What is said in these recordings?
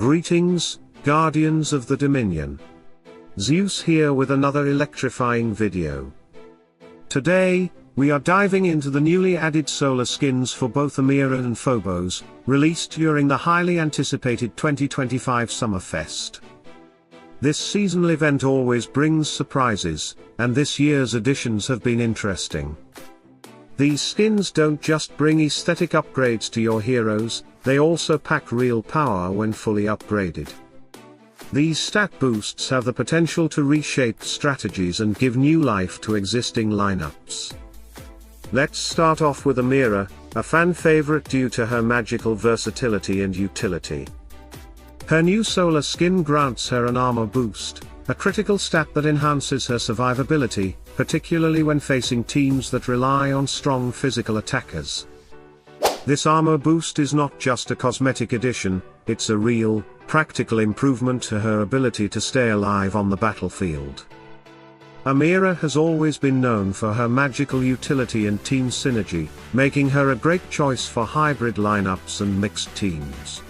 Greetings, Guardians of the Dominion. Zeus here with another electrifying video. Today, we are diving into the newly added solar skins for both Amira and Phobos, released during the highly anticipated 2025 Summer Fest. This seasonal event always brings surprises, and this year's additions have been interesting. These skins don't just bring aesthetic upgrades to your heroes, they also pack real power when fully upgraded. These stat boosts have the potential to reshape strategies and give new life to existing lineups. Let's start off with Amira, a fan favorite due to her magical versatility and utility. Her new solar skin grants her an armor boost, a critical stat that enhances her survivability, particularly when facing teams that rely on strong physical attackers. This armor boost is not just a cosmetic addition, it's a real, practical improvement to her ability to stay alive on the battlefield. Amira has always been known for her magical utility and team synergy, making her a great choice for hybrid lineups and mixed teams.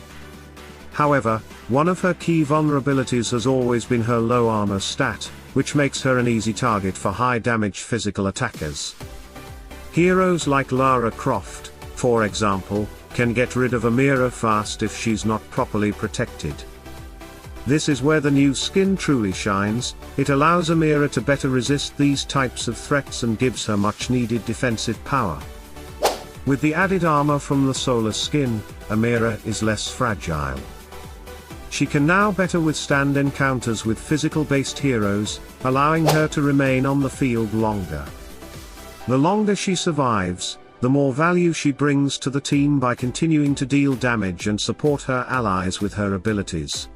However, one of her key vulnerabilities has always been her low armor stat, which makes her an easy target for high-damage physical attackers. Heroes like Lara Croft, for example, can get rid of Amira fast if she's not properly protected. This is where the new skin truly shines. It allows Amira to better resist these types of threats and gives her much-needed defensive power. With the added armor from the solar skin, Amira is less fragile. She can now better withstand encounters with physical-based heroes, allowing her to remain on the field longer. The longer she survives, the more value she brings to the team by continuing to deal damage and support her allies with her abilities.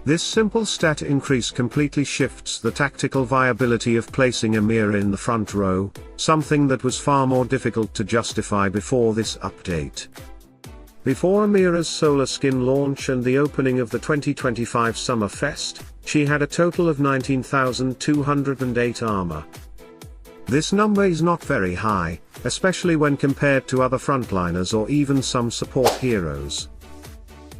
This simple stat increase completely shifts the tactical viability of placing Amira in the front row, something that was far more difficult to justify before this update. Before Amira's solar skin launch and the opening of the 2025 Summer Fest, she had a total of 19,208 armor. This number is not very high, especially when compared to other frontliners or even some support heroes.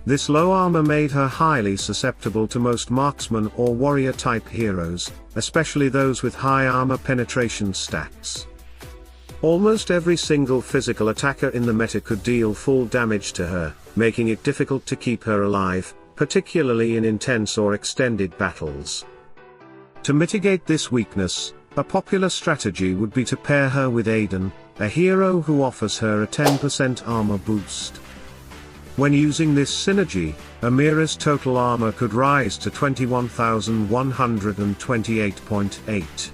This low armor made her highly susceptible to most marksman or warrior-type heroes, especially those with high armor penetration stats. Almost every single physical attacker in the meta could deal full damage to her, making it difficult to keep her alive, particularly in intense or extended battles. To mitigate this weakness, a popular strategy would be to pair her with Aidan, a hero who offers her a 10% armor boost. When using this synergy, Amira's total armor could rise to 21,128.8.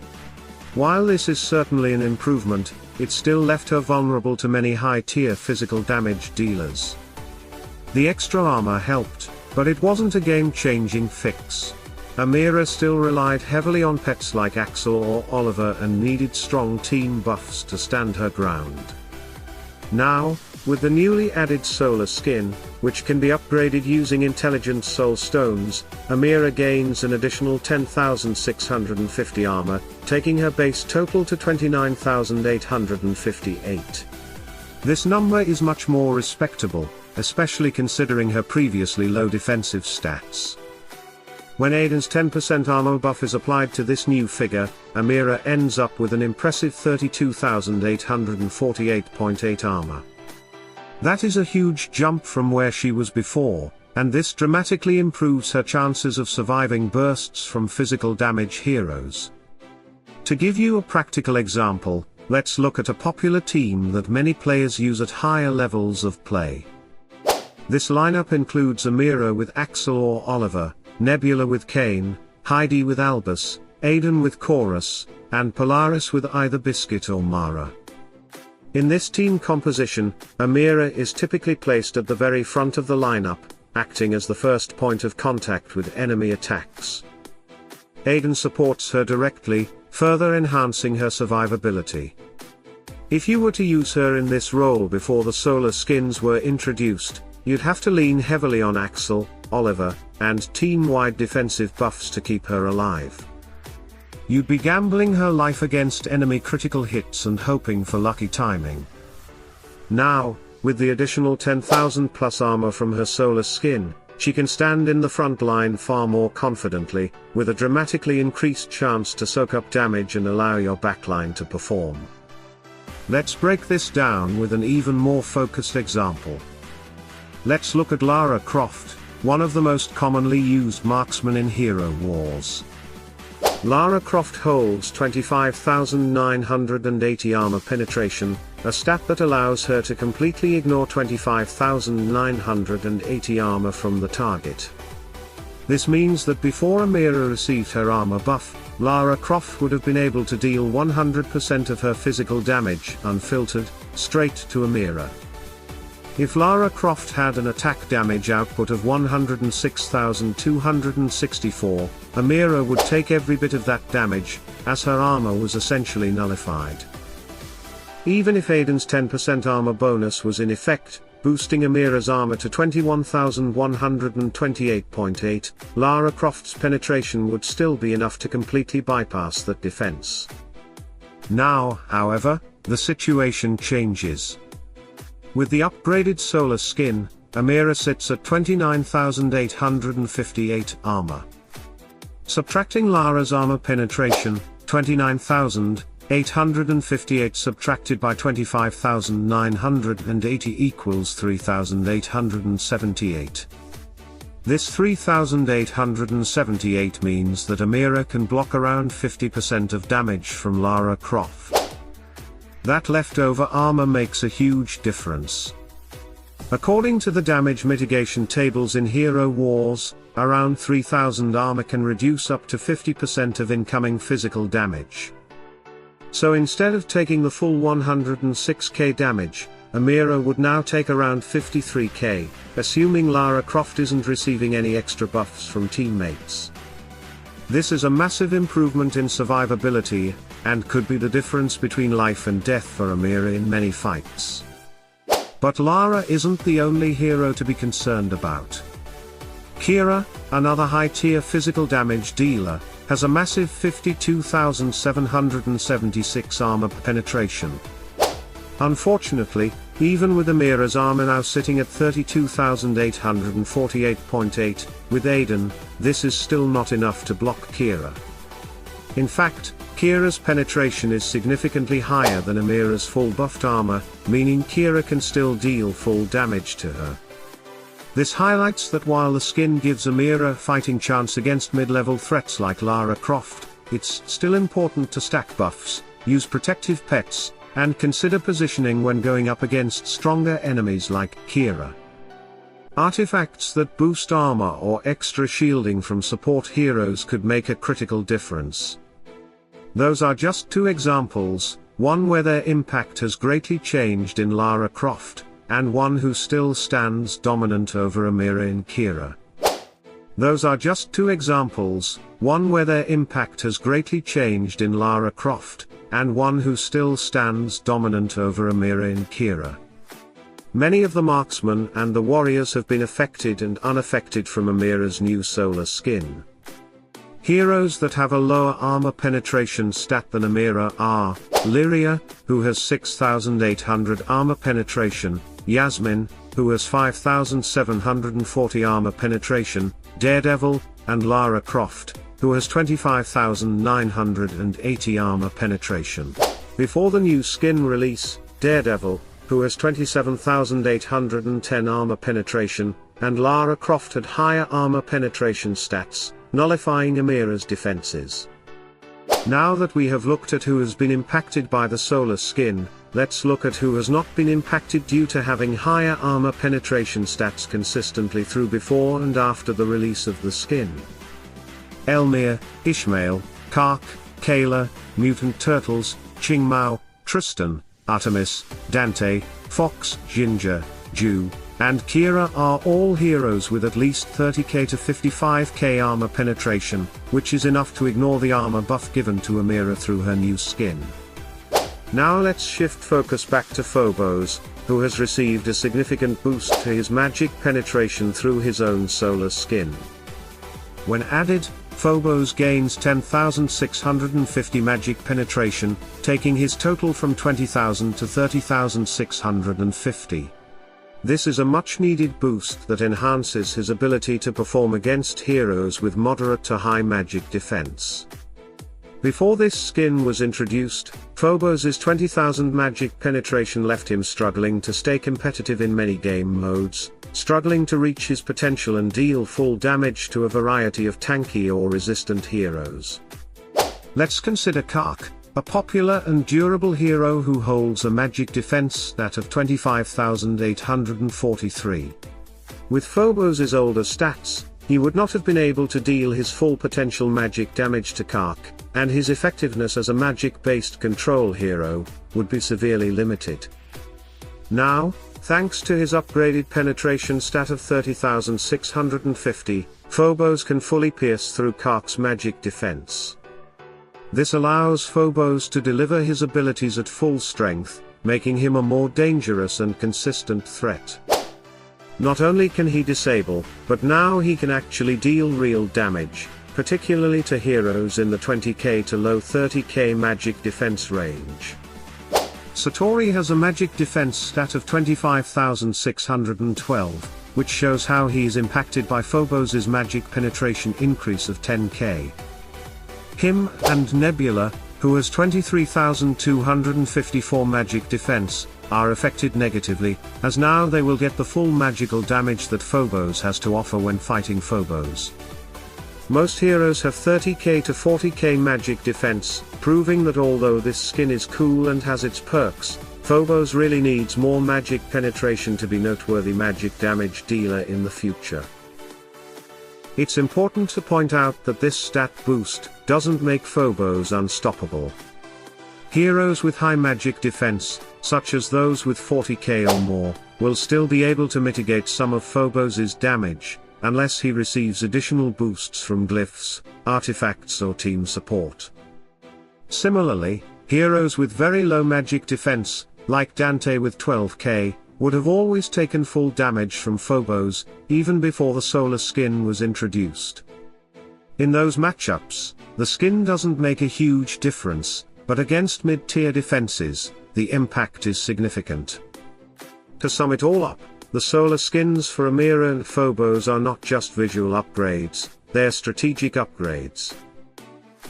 While this is certainly an improvement, it still left her vulnerable to many high-tier physical damage dealers. The extra armor helped, but it wasn't a game-changing fix. Amira still relied heavily on pets like Axel or Oliver and needed strong team buffs to stand her ground. Now, with the newly added solar skin, which can be upgraded using intelligent soul stones, Amira gains an additional 10,650 armor, taking her base total to 29,858. This number is much more respectable, especially considering her previously low defensive stats. When Aidan's 10% armor buff is applied to this new figure, Amira ends up with an impressive 32,848.8 armor. That is a huge jump from where she was before, and this dramatically improves her chances of surviving bursts from physical damage heroes. To give you a practical example, let's look at a popular team that many players use at higher levels of play. This lineup includes Amira with Axel or Oliver, Nebula with Cain, Heidi with Albus, Aidan with Chorus, and Polaris with either Biscuit or Mara. In this team composition, Amira is typically placed at the very front of the lineup, acting as the first point of contact with enemy attacks. Aidan supports her directly, further enhancing her survivability. If you were to use her in this role before the solar skins were introduced, you'd have to lean heavily on Axel, Oliver, and team-wide defensive buffs to keep her alive. You'd be gambling her life against enemy critical hits and hoping for lucky timing. Now, with the additional 10,000 plus armor from her solar skin, She can stand in the front line far more confidently, with a dramatically increased chance to soak up damage and allow your backline to perform. Let's break this down with an even more focused example. Let's look at Lara Croft, one of the most commonly used marksmen in Hero Wars. Lara Croft holds 25,980 armor penetration, a stat that allows her to completely ignore 25,980 armor from the target. This means that before Amira received her armor buff, Lara Croft would have been able to deal 100% of her physical damage, unfiltered, straight to Amira. If Lara Croft had an attack damage output of 106,264, Amira would take every bit of that damage, as her armor was essentially nullified. Even if Aidan's 10% armor bonus was in effect, boosting Amira's armor to 21,128.8, Lara Croft's penetration would still be enough to completely bypass that defense. Now, however, the situation changes. With the upgraded solar skin, Amira sits at 29,858 armor. Subtracting Lara's armor penetration, 29,858 subtracted by 25,980 equals 3,878. This 3,878 means that Amira can block around 50% of damage from Lara Croft. That leftover armor makes a huge difference. According to the damage mitigation tables in Hero Wars, around 3,000 armor can reduce up to 50% of incoming physical damage. So instead of taking the full 106k damage, Amira would now take around 53k, assuming Lara Croft isn't receiving any extra buffs from teammates. This is a massive improvement in survivability, and could be the difference between life and death for Amira in many fights. But Lara isn't the only hero to be concerned about. Kira, another high-tier physical damage dealer, has a massive 52,776 armor penetration. Unfortunately, even with Amira's armor now sitting at 32,848.8, with Aidan, this is still not enough to block Kira. In fact, Kira's penetration is significantly higher than Amira's full buffed armor, meaning Kira can still deal full damage to her. This highlights that while the skin gives Amira a fighting chance against mid-level threats like Lara Croft, it's still important to stack buffs, use protective pets, and consider positioning when going up against stronger enemies like Kira. Artifacts that boost armor or extra shielding from support heroes could make a critical difference. Those are just two examples, one where their impact has greatly changed in Lara Croft, and one who still stands dominant over Amira in Kira. Those are just two examples, one where their impact has greatly changed in Lara Croft, and one who still stands dominant over Amira in Kira. Many of the marksmen and the warriors have been affected and unaffected from Amira's new solar skin. Heroes that have a lower armor penetration stat than Amira are Lyria, who has 6,800 armor penetration, Yasmin, who has 5,740 armor penetration, Daredevil, and Lara Croft, who has 25,980 armor penetration. Before the new skin release, Daredevil, who has 27,810 armor penetration, and Lara Croft had higher armor penetration stats, nullifying Amira's defenses. Now that we have looked at who has been impacted by the solar skin, let's look at who has not been impacted due to having higher armor penetration stats consistently through before and after the release of the skin. Elmir, Ishmael, Kark, Kayla, Mutant Turtles, Qingmao, Tristan, Artemis, Dante, Fox, Ginger, Ju, and Kira are all heroes with at least 30k to 55k armor penetration, which is enough to ignore the armor buff given to Amira through her new skin. Now let's shift focus back to Phobos, who has received a significant boost to his magic penetration through his own solar skin. When added, Phobos gains 10,650 magic penetration, taking his total from 20,000 to 30,650. This is a much needed boost that enhances his ability to perform against heroes with moderate to high magic defense. Before this skin was introduced, Phobos' 20,000 magic penetration left him struggling to stay competitive in many game modes, struggling to reach his potential and deal full damage to a variety of tanky or resistant heroes. Let's consider Kark, a popular and durable hero who holds a magic defense stat of 25,843. With Phobos' older stats, he would not have been able to deal his full potential magic damage to Kark, and his effectiveness as a magic-based control hero would be severely limited. Now, thanks to his upgraded penetration stat of 30,650, Phobos can fully pierce through Kark's magic defense. This allows Phobos to deliver his abilities at full strength, making him a more dangerous and consistent threat. Not only can he disable, but now he can actually deal real damage, particularly to heroes in the 20k to low 30k magic defense range. Satori has a magic defense stat of 25,612, which shows how he is impacted by Phobos' magic penetration increase of 10k. Him and Nebula, who has 23,254 magic defense, are affected negatively, as now they will get the full magical damage that Phobos has to offer when fighting Phobos. Most heroes have 30k to 40k magic defense, proving that although this skin is cool and has its perks, Phobos really needs more magic penetration to be noteworthy magic damage dealer in the future. It's important to point out that this stat boost doesn't make Phobos unstoppable. Heroes with high magic defense, such as those with 40k or more, will still be able to mitigate some of Phobos' damage, unless he receives additional boosts from glyphs, artifacts or team support. Similarly, heroes with very low magic defense, like Dante with 12k, would have always taken full damage from Phobos, even before the solar skin was introduced. In those matchups, the skin doesn't make a huge difference, but against mid-tier defenses, the impact is significant. To sum it all up, the solar skins for Amira and Phobos are not just visual upgrades, they're strategic upgrades.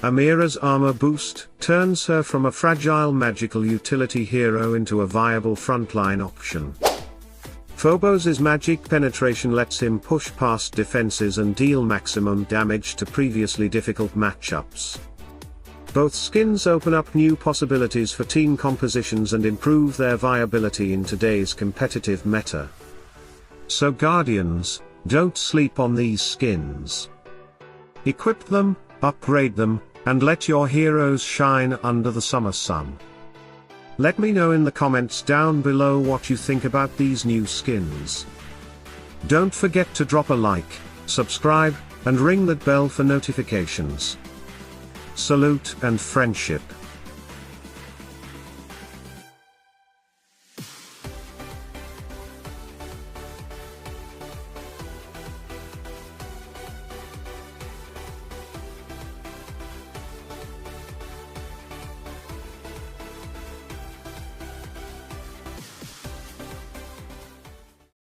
Amira's armor boost turns her from a fragile magical utility hero into a viable frontline option. Phobos' magic penetration lets him push past defenses and deal maximum damage to previously difficult matchups. Both skins open up new possibilities for team compositions and improve their viability in today's competitive meta. So Guardians, don't sleep on these skins. Equip them, upgrade them, and let your heroes shine under the summer sun. Let me know in the comments down below what you think about these new skins. Don't forget to drop a like, subscribe, and ring that bell for notifications. Salute and friendship.